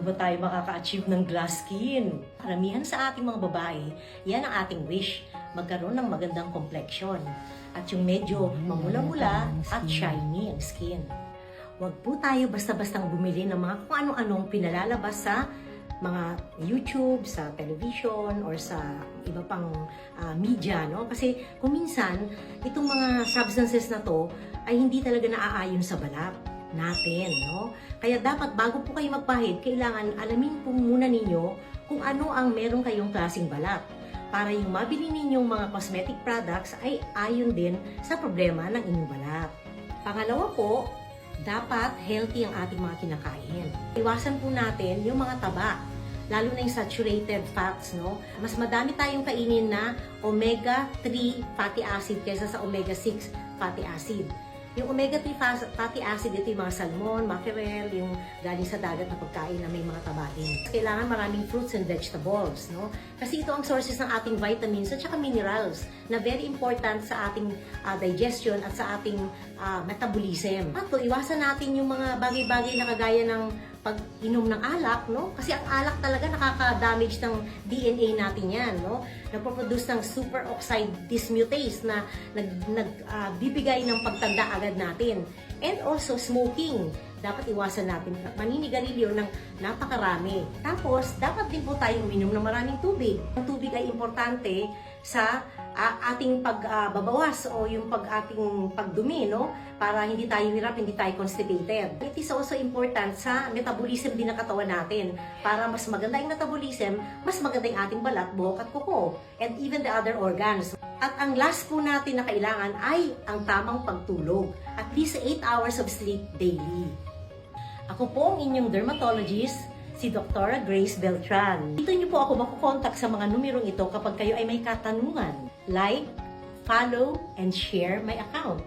ba tayo makaka-achieve ng glass skin? Karamihan sa ating mga babae, yan ang ating wish, magkaroon ng magandang complexion. At yung medyo mamula-mula at shiny ang skin. Huwag po tayo basta-bastang bumili ng mga kung ano-anong pinalalabas sa mga YouTube, sa television, or sa iba pang media, no? Kasi kung minsan, itong mga substances na to ay hindi talaga naaayon sa balat natin, no? Kaya dapat bago po kayo magpahid, kailangan alamin po muna ninyo kung ano ang meron kayong klaseng balat para yung mabili ninyong mga cosmetic products ay ayon din sa problema ng inyong balat. Pangalawa po, dapat healthy ang ating mga kinakain. Iwasan po natin yung mga taba, lalo na yung saturated fats, no? Mas madami tayong kainin na omega-3 fatty acid kaysa sa omega-6 fatty acid. Yung omega-3 fatty acid, ito yung mga salmon, mackerel, yung galing sa dagat na pagkain na may mga taba din. Kailangan maraming fruits and vegetables, no? Kasi ito ang sources ng ating vitamins at saka minerals na very important sa ating digestion at sa ating metabolism. At iwasan natin yung mga bagay-bagay na kagaya ng pag-inom ng alak, no? Kasi ang alak talaga nakaka-damage ng DNA natin yan, no? Nagpo-produce ng superoxide dismutase na nagbibigay ng pagtanda agad natin. And also smoking. Dapat iwasan natin maninigarilyo ng napakarami. Tapos, dapat din po tayong uminom ng maraming tubig. Ang tubig ay importante sa ating pagbabawas o yung ating pagdumi, no? Para hindi tayo hirap, hindi tayo constipated. It is also important sa metabolism din ng katawan natin. Para mas maganda yung metabolism, mas maganda yung ating balat, buhok at kuko, and even the other organs. At ang last po natin na kailangan ay ang tamang pagtulog. At least 8 hours of sleep daily. Ako po ang inyong dermatologist, si Dr. Grace Beltran. Dito niyo po ako makukontak sa mga numerong ito kapag kayo ay may katanungan. Like, follow, and share my account.